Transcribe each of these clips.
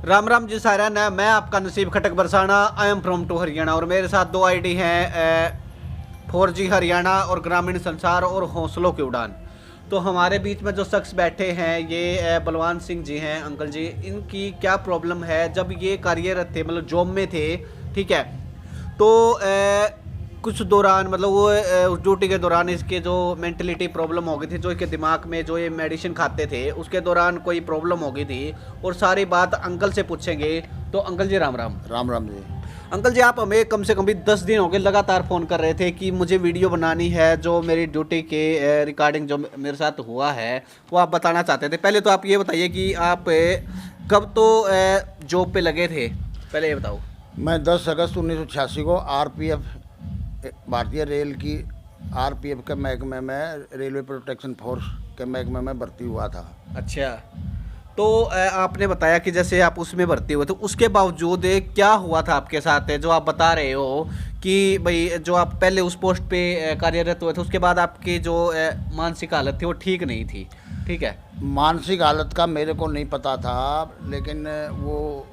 राम राम जी सारा ना, मैं आपका नसीब खटक Barsana. I am from to Haryana और मेरे साथ दो आईडी हैं, 4G हरियाणा और ग्रामीण संसार और हौसलों की उड़ान। तो हमारे बीच में जो शख्स बैठे हैं ये बलवान सिंह जी हैं। अंकल जी, इनकी क्या प्रॉब्लम है? जब ये कार्यरत थे, मतलब जॉब में थे, ठीक है, तो कुछ दौरान मतलब वो उस ड्यूटी के दौरान इसके जो मेंटलिटी प्रॉब्लम हो गई थी, जो इसके दिमाग में जो ये मेडिसिन खाते थे उसके दौरान कोई प्रॉब्लम हो गई थी। और सारी बात अंकल से पूछेंगे। तो अंकल जी राम राम। राम राम जी। अंकल जी, आप हमें कम से कम भी 10 दिन हो गए लगातार फ़ोन कर रहे थे कि मुझे वीडियो बनानी है, जो मेरी ड्यूटी के रिकॉर्डिंग जो मेरे साथ हुआ है वो आप बताना चाहते थे। पहले तो आप ये बताइए कि आप कब तो जॉब पे लगे थे, पहले ये बताओ। मैं 10 अगस्त 1986 को आरपीएफ भारतीय रेल की आरपीएफ के महकमे में, रेलवे प्रोटेक्शन फोर्स के महकमे में भर्ती हुआ था। अच्छा, तो आपने बताया कि जैसे आप उसमें भर्ती हुए, तो उसके बावजूद क्या हुआ था आपके साथ जो आप बता रहे हो कि भाई जो आप पहले उस पोस्ट पे कार्यरत हुए थे, उसके बाद आपकी जो मानसिक हालत थी वो ठीक नहीं थी, ठीक है? मानसिक हालत का मेरे को नहीं पता था, लेकिन वो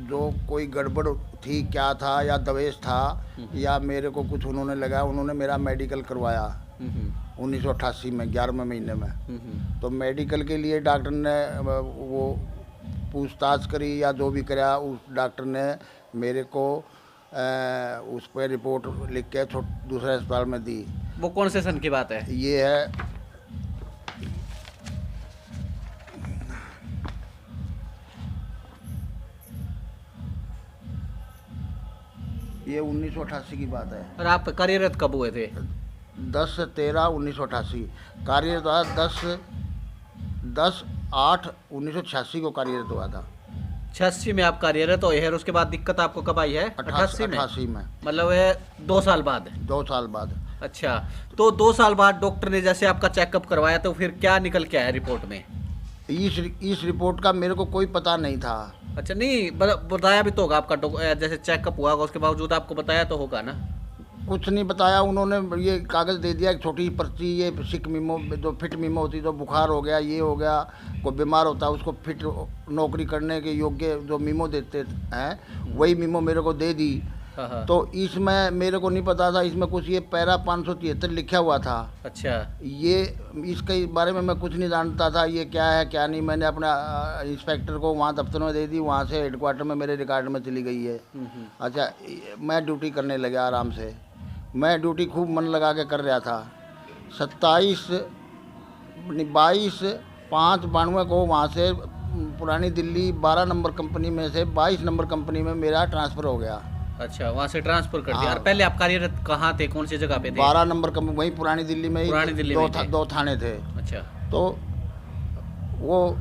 जो कोई गड़बड़ थी, क्या था, या दवेश था, या मेरे को कुछ उन्होंने लगा, उन्होंने मेरा मेडिकल करवाया 1988 में 11वें महीने में। तो मेडिकल के लिए डॉक्टर ने वो पूछताछ करी या जो भी कराया, उस डॉक्टर ने मेरे को उस पर रिपोर्ट लिख के दूसरे अस्पताल में दी। वो कौन से सन की बात है? ये है ये 1988 की बात है। और आप कार्यरत कब हुए थे? 10/13/1988 कार्यरत हुआ। 10/8/1986 को कार्यरत हुआ था। 86 में आप कार्यरत हुए हैं, और उसके बाद दिक्कत आपको कब आई है? 88 में। मतलब 2 साल बाद? 2 साल बाद। अच्छा, तो 2 साल बाद डॉक्टर ने जैसे आपका चेकअप करवाया, तो फिर क्या निकल के आया रिपोर्ट में? इस रिपोर्ट का मेरे को कोई पता नहीं था। अच्छा, नहीं बताया भी तो होगा आपका, जैसे चेकअप हुआ होगा उसके बावजूद आपको बताया तो होगा ना? कुछ नहीं बताया उन्होंने। ये कागज़ दे दिया, एक छोटी पर्ची, ये सिक मीमो, जो फिट मीमो होती, तो बुखार हो गया, ये हो गया, कोई बीमार होता है उसको फिट नौकरी करने के योग्य जो मीमो देते हैं, वही मीमो मेरे को दे दी। हाँ। तो इसमें मेरे को नहीं पता था, इसमें कुछ ये पैरा 573 लिखा हुआ था। अच्छा, ये इसके बारे में मैं कुछ नहीं जानता था, ये क्या है क्या नहीं। मैंने अपना इंस्पेक्टर को वहाँ दफ्तर में दे दी, वहाँ से हेडक्वार्टर में मेरे रिकॉर्ड में चली गई है। अच्छा, मैं ड्यूटी करने लगा आराम से। मैं ड्यूटी खूब मन लगा के कर रहा था। 22/5/92 को वहाँ से पुरानी दिल्ली 12 नंबर कंपनी में से 22 नंबर कंपनी में मेरा ट्रांसफ़र हो गया। अच्छा, वहाँ से ट्रांसफर कर दिया। हाँ। और पहले आप कार्यरत कहाँ थे, कौन सी जगह पे थे? 12 नंबर कंपनी, वहीं पुरानी दिल्ली में ही। पुरानी दिल्ली में थे। 2 थाने थे। अच्छा, तो वो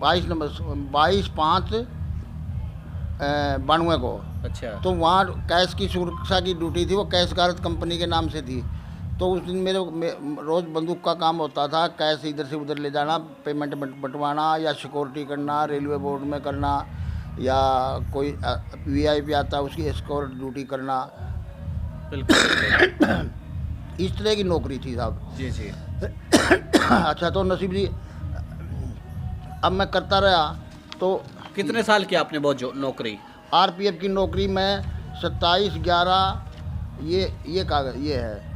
22/5/92 को। अच्छा, तो वहाँ कैश की सुरक्षा की ड्यूटी थी, वो कैश गारद कंपनी के नाम से थी। तो उस दिन रोज़ बंदूक का काम होता था, कैश इधर से उधर ले जाना, पेमेंट बंटवाना, या सिक्योरिटी करना, रेलवे बोर्ड में करना, या कोई वीआईपी आता है उसकी एस्कॉर्ट ड्यूटी करना। बिल्कुल। इस तरह की नौकरी थी साहब। जी जी। अच्छा, तो नसीब जी अब मैं करता रहा। तो कितने साल की आपने वो जो नौकरी? आरपीएफ की नौकरी में 27/11 ये कागज ये है,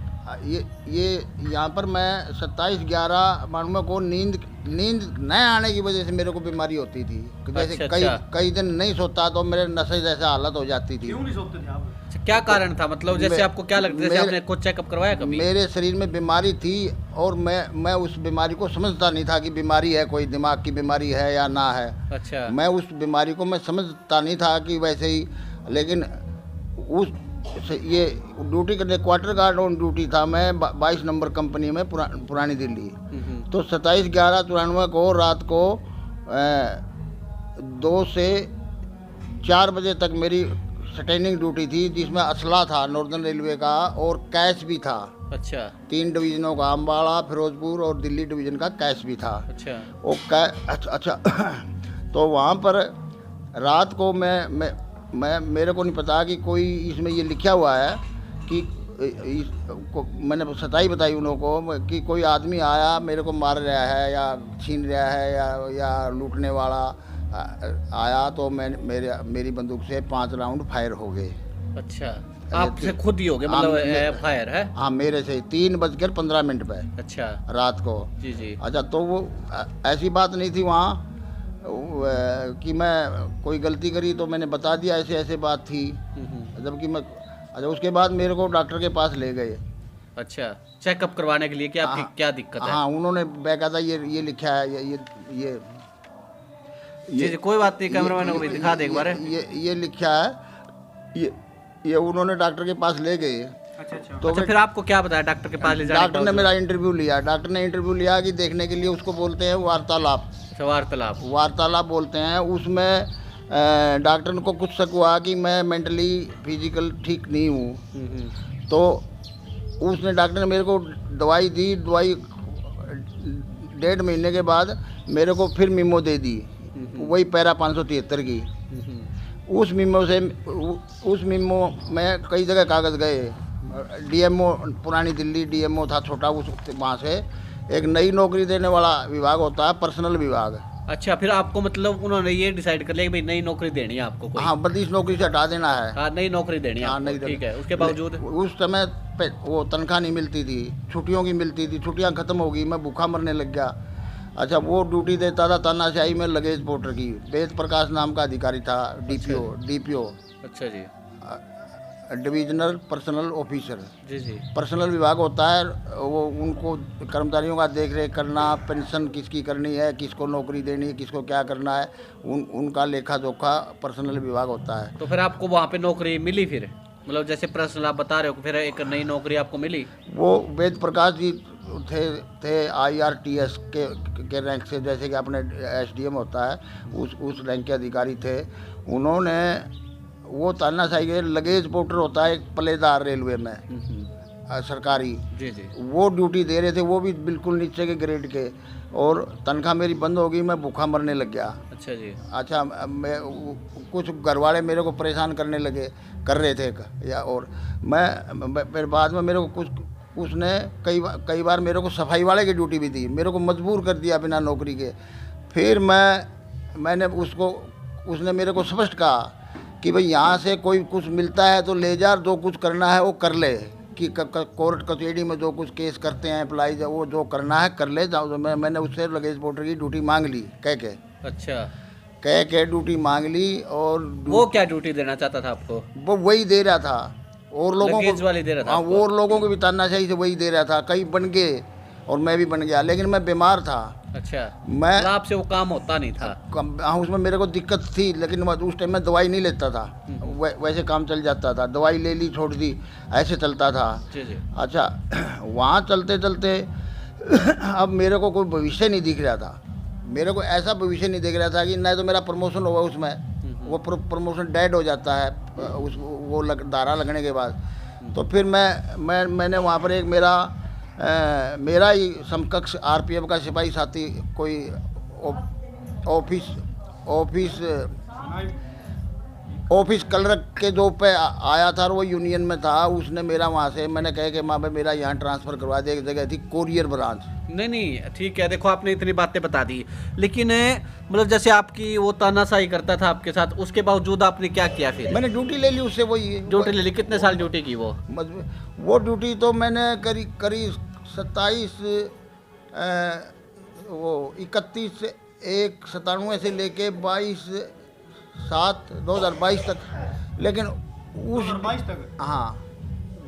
ये यहाँ पर मैं 27/11/92 को नींद न आने की वजह से मेरे को बीमारी होती थी। जैसे अच्छा। कई दिन नहीं सोता तो मेरे नशे जैसे हालत हो जाती थी। क्यों नहीं सोते थे आप? अच्छा, क्या कारण था? मतलब जैसे आपको क्या लगता है, जैसे आपने कुछ चेकअप करवाया कभी? मेरे शरीर में बीमारी थी, और मैं उस बीमारी को समझता नहीं था कि बीमारी है, कोई दिमाग की बीमारी है या ना है। अच्छा, मैं उस बीमारी को मैं समझता नहीं था कि वैसे ही। लेकिन उस ये ड्यूटी करने, क्वार्टर गार्ड ऑन ड्यूटी था मैं 22 नंबर कंपनी में पुरानी दिल्ली। तो 27/11/93 को रात को 2 से 4 बजे तक मेरी स्टैंडिंग ड्यूटी थी, जिसमें असला था नॉर्दर्न रेलवे का, और कैश भी था। अच्छा, 3 डिवीज़नों का, अम्बाड़ा, फिरोजपुर और दिल्ली डिवीज़न का कैश भी था। अच्छा, अच्छा। तो वहाँ पर रात को मैं मेरे को नहीं पता कि कोई इसमें ये लिखा हुआ है कि मैंने सच्चाई बताई उन लोगों को कि कोई आदमी आया मेरे को मार रहा है, या छीन रहा है, या लूटने वाला, आया तो मेरी बंदूक से 5 राउंड फायर हो गए। अच्छा, आपसे खुद ही हो गए, मतलब फायर है? हाँ, मेरे से 3:15 पे। अच्छा, रात को। जी जी। अच्छा, तो वो ऐसी बात नहीं थी वहाँ कि मैं कोई गलती करी तो मैंने बता दिया ऐसे ऐसे बात थी, जबकि मैं। अच्छा, उसके बाद मेरे को डॉक्टर के पास ले गए। अच्छा, चेकअप करवाने के लिए कि आपकी क्या दिक्कत है? हाँ, उन्होंने बेकायदा ये लिखा है, ये जी जी, कोई बात नहीं, कैमरामैन को भी दिखा दे एक बार। ये लिखा है, ये उन्होंने डॉक्टर के पास ले गए। अच्छा, तो फिर आपको क्या बताया डॉक्टर के पास ले जाने? डॉक्टर ने मेरा इंटरव्यू लिया। डॉक्टर ने इंटरव्यू लिया कि देखने के लिए, उसको बोलते हैं वार्तालाप। वार्तालाप बोलते हैं। उसमें डॉक्टर को कुछ शक हुआ कि मैं मेंटली फिजिकल ठीक नहीं हूँ, तो उसने डॉक्टर ने मेरे को दवाई दी। दवाई 1.5 महीने के बाद मेरे को फिर मीमो दे दी, वही पैरा 573 की। उस मीमो में कई जगह कागज़ गए। डीएमओ, पुरानी दिल्ली डीएमओ था छोटा, उस वहाँ से एक नई नौकरी देने वाला विभाग होता है, पर्सनल विभाग। अच्छा, फिर आपको मतलब उन्होंने ये डिसाइड कर लिया कि भाई नई नौकरी देनी है आपको कोई? हाँ, बल्कि इस नौकरी से हटा देना है। हाँ, नई नौकरी देनी है। हाँ, नहीं, ठीक है। उसके बावजूद उस समय पे वो तनख्वाह नहीं मिलती थी, छुट्टियों की मिलती थी। छुट्टियाँ ख़त्म हो गई, मैं भूखा मरने लग गया। अच्छा, वो ड्यूटी देता था तानाशाही में लगेज पोर्टर की। वेद प्रकाश नाम का अधिकारी था, डीपीओ। अच्छा जी। Divisional personnel officer. जी जी। पर्सनल विभाग होता है, वो उनको कर्मचारियों का देख रेख करना, पेंशन किसकी करनी है, किसको नौकरी देनी है, किसको क्या करना है, उनका लेखा जोखा पर्सनल विभाग होता है। तो फिर आपको वहाँ पे नौकरी मिली फिर? मतलब जैसे पर्सनल आप बता रहे हो, फिर एक नई नौकरी आपको मिली? वो वेद प्रकाश जी थे IRTS के रैंक से, जैसे कि अपने SDM होता है, उस रैंक के अधिकारी थे। उन्होंने वो तानाशाही के लगेज पोर्टर होता है एक पलेदार रेलवे में, सरकारी। जी जी। वो ड्यूटी दे रहे थे, वो भी बिल्कुल नीचे के ग्रेड के, और तनख्वाह मेरी बंद हो गई, मैं भूखा मरने लग गया। अच्छा जी। अच्छा, मैं कुछ घरवाले मेरे को परेशान कर रहे थे या, और फिर बाद में मेरे को कुछ उसने कई बार मेरे को सफाई वाले की ड्यूटी भी दी, मेरे को मजबूर कर दिया बिना नौकरी के। फिर मैंने उसने मेरे को स्पष्ट कहा कि भाई यहाँ से कोई कुछ मिलता है तो ले जा, जो कुछ करना है वो कर ले, कि कोर्ट कचहरी में जो कुछ केस करते हैं अप्लाई, वो जो करना है कर ले जाओ। मैंने उससे लगेज पोर्टर की ड्यूटी मांग ली कह के। अच्छा, कह के ड्यूटी मांग ली। और वो क्या ड्यूटी देना चाहता था आपको? वो वही दे रहा था, और लोगों को वाली दे रहा था। हाँ, और लोगों को भी तानाशाही से वही दे रहा था। कई बन गए और मैं भी बन गया, लेकिन मैं बीमार था। अच्छा, मैं आपसे वो काम होता नहीं था? हाँ, उसमें मेरे को दिक्कत थी, लेकिन उस टाइम में दवाई नहीं लेता था, वैसे काम चल जाता था। दवाई ले ली, छोड़ दी, ऐसे चलता था। जी जी। अच्छा, वहाँ चलते चलते अब मेरे को कोई भविष्य नहीं दिख रहा था। मेरे को ऐसा भविष्य नहीं दिख रहा था कि नहीं तो मेरा प्रमोशन होगा उसमें, वो प्रमोशन डेड हो जाता है वो दायरा लगने के बाद। तो फिर मैंने वहाँ पर एक मेरा ही समकक्ष RPF का सिपाही साथी कोई ऑफिस क्लर्क के जो पे आया था, और वो यूनियन में था। उसने मेरा वहाँ से, मैंने कहा कि माँ भाई मेरा यहाँ ट्रांसफ़र करवा दे। एक जगह थी कोरियर ब्रांच। नहीं, ठीक है। देखो, आपने इतनी बातें बता दी, लेकिन मतलब जैसे आपकी वो तानाशाही करता था आपके साथ, उसके बावजूद आपने क्या किया फिर? मैंने ड्यूटी ले ली उससे। वही ड्यूटी ले ली? कितने साल ड्यूटी की वो ड्यूटी तो मैंने करीब 31/1/97 से लेके 22/7/2022 तक। लेकिन उस 2022 तक, हाँ,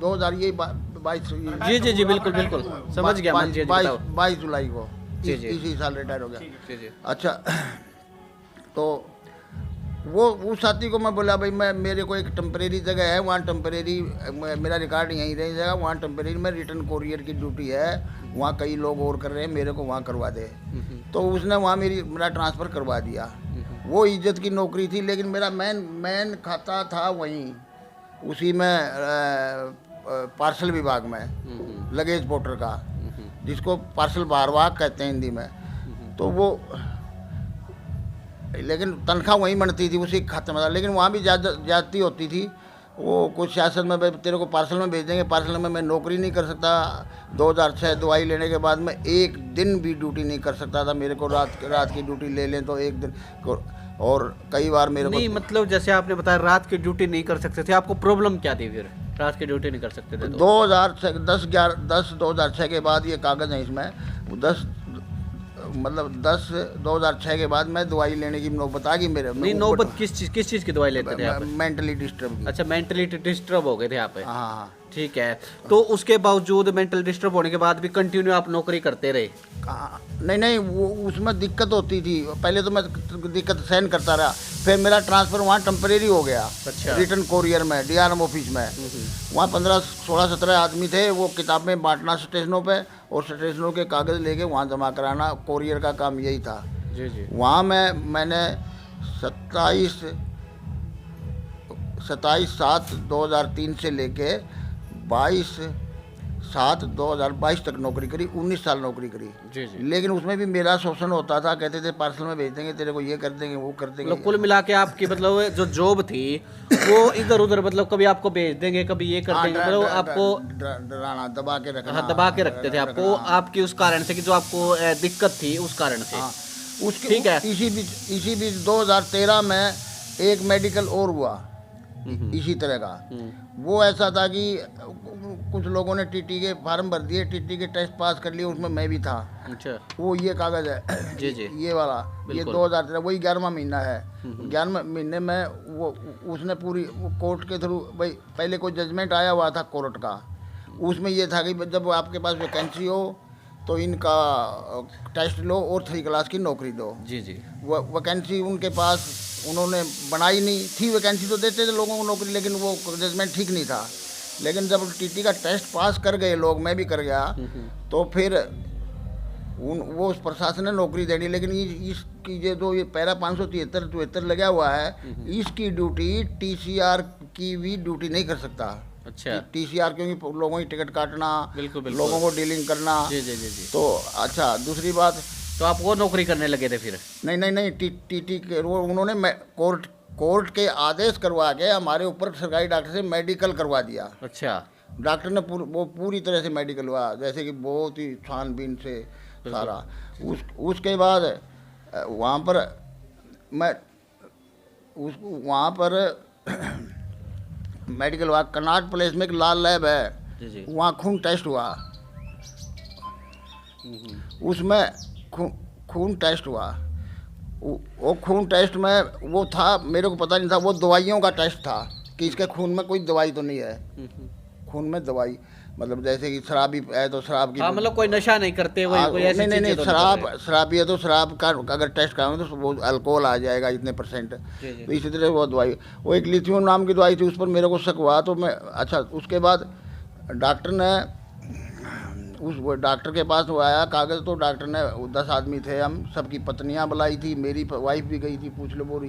2022। जी जी जी, बिल्कुल बिल्कुल समझ गया। 22 जुलाई को इसी साल रिटायर हो गया। जी जी। अच्छा, तो वो उस साथी को मैं बोला भाई मेरे को एक टेम्परेरी जगह है, वहाँ टेम्परेरी मेरा रिकॉर्ड यहीं रह जाएगा, वहाँ टेम्परेरी में रिटर्न कोरियर की ड्यूटी है, वहाँ कई लोग और कर रहे हैं, मेरे को वहाँ करवा दे। तो उसने वहाँ मेरा ट्रांसफ़र करवा दिया। वो इज्जत की नौकरी थी, लेकिन मेरा मेन खाता था वहीं उसी में पार्सल विभाग में, लगेज पोर्टर का, जिसको पार्सल भारवाहक कहते हैं हिंदी में। तो वो, लेकिन तनख्वाह वहीं बनती थी, उसी खाते में था। लेकिन वहाँ भी जाती होती थी। वो कुछ सियासत में तेरे को पार्सल में भेज देंगे, पार्सल में मैं नौकरी नहीं कर सकता। 2006 दवाई लेने के बाद मैं एक दिन भी ड्यूटी नहीं कर सकता था। मेरे को रात की ड्यूटी ले लें तो एक दिन और कई बार मेरे नहीं को मतलब जैसे आपने बताया रात की ड्यूटी नहीं कर सकते थे, आपको प्रॉब्लम क्या थी फिर रात की ड्यूटी नहीं कर सकते थे तो? 2006 के बाद ये कागज़ है इसमें, 2006 के बाद मैं दवाई लेने की नौबत आ गई मेरे। नहीं नौबत किस चीज़ की दवाई लेते थे आप? मेंटली डिस्टर्ब की। अच्छा मेंटली डिस्टर्ब हो गए थे आप? हाँ। ठीक है, तो उसके बावजूद मेंटल डिस्टर्ब होने के बाद भी कंटिन्यू आप नौकरी करते रहे? नहीं वो उसमें दिक्कत होती थी, पहले तो मैं दिक्कत सहन करता रहा, फिर मेरा ट्रांसफ़र वहाँ टेम्परेरी हो गया। अच्छा। रिटर्न कोरियर में डीआरएम ऑफिस में, वहाँ 15, 16, 17 आदमी थे, वो किताबें बांटना स्टेशनों पे और स्टेशनों के कागज़ लेके वहाँ जमा कराना, कोरियर का काम यही था। जी जी। वहाँ मैंने 27/7/2003 से लेके 22/7/2022 तक नौकरी करी, 19 साल नौकरी करी। जी जी। लेकिन उसमें भी मेरा शोषण होता था, कहते थे पार्सल में भेज देंगे तेरे को, ये कर देंगे वो कर देंगे। मतलब कुल मिला के आपकी मतलब जो जॉब थी वो इधर उधर, मतलब कभी आपको भेज देंगे कभी ये कर देंगे, मतलब आपको डराना, दबा के रखना। हाँ दबा के रखते थे आपको, आपकी उस कारण से कि जो आपको दिक्कत थी उस कारण से। उसके ठीक है। इसी बीच 2013 में एक मेडिकल और हुआ इसी तरह का। वो ऐसा था कि कुछ लोगों ने टीटी के फार्म भर दिए, टीटी के टेस्ट पास कर लिए, उसमें मैं भी था। अच्छा। वो ये कागज़ है जी जी। ये वाला, ये 2013, वही 11वां महीना है। 11वें महीने में वो उसने पूरी वो कोर्ट के थ्रू, भाई पहले कोई जजमेंट आया हुआ था कोर्ट का, उसमें ये था कि जब आपके पास वैकेंसी हो तो इनका टेस्ट लो और 3 क्लास की नौकरी दो। जी जी। वो वैकेंसी उनके पास उन्होंने बनाई नहीं थी, वैकेंसी तो देते थे लोगों को नौकरी, लेकिन वो जजमेंट ठीक नहीं था। लेकिन जब टीटी का टेस्ट पास कर गए लोग, मैं भी कर गया, तो फिर वो उस प्रशासन ने नौकरी देनी। लेकिन इसकी ये पैरा 573 लगा हुआ है, इसकी ड्यूटी टीसीआर की भी ड्यूटी नहीं कर सकता। अच्छा। टीसीआर क्योंकि लोगों की टिकट काटना, बिल्कुल लोगों को डीलिंग करना। जी जी जी जी। तो अच्छा, दूसरी बात, तो आप वो नौकरी करने लगे थे फिर? नहीं टीटी के वो उन्होंने कोर्ट के आदेश करवा के हमारे ऊपर सरकारी डॉक्टर से मेडिकल करवा दिया। अच्छा। डॉक्टर ने वो पूरी तरह से मेडिकल हुआ, जैसे कि बहुत ही छानबीन से सारा। उसके बाद वहाँ पर मैं वहाँ पर मेडिकल हुआ। कनाट प्लेस में एक लाल लैब है, वहाँ खून टेस्ट हुआ, उसमें खून टेस्ट हुआ। वो खून टेस्ट में वो था, मेरे को पता नहीं था, वो दवाइयों का टेस्ट था कि इसके खून में कोई दवाई तो नहीं है। खून में दवाई मतलब जैसे कि शराबी है तो शराब की, मतलब कोई नशा नहीं करते कोई ऐसी नहीं चीजें तो शराबी है तो शराब का अगर टेस्ट कराएंगे तो वो अल्कोहल आ जाएगा इतने %। तो इसी तरह वो दवाई, वो एक लिथियम नाम की दवाई थी, उस पर मेरे को शक हुआ। तो मैं अच्छा, उसके बाद डॉक्टर ने उस डॉक्टर के पास वो आया कागज़, तो डॉक्टर ने 10 आदमी थे हम, सबकी पत्नियां बुलाई थी, मेरी वाइफ भी गई थी, पूछ लो बोरी।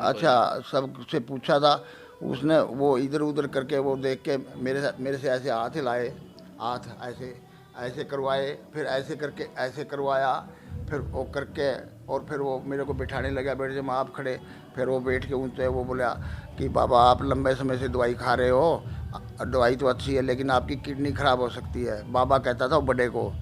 अच्छा, सबसे पूछा था उसने, वो इधर उधर करके वो देख के मेरे से ऐसे हाथ हिलाए, हाथ ऐसे करवाए, फिर ऐसे करके ऐसे करवाया, फिर वो करके और फिर वो मेरे को बिठाने लगा, बैठ जब आप खड़े, फिर वो बैठ के उनसे वो बोला कि बाबा आप लंबे समय से दवाई खा रहे हो, दवाई तो अच्छी है लेकिन आपकी किडनी ख़राब हो सकती है। बाबा कहता था वो बड़े को,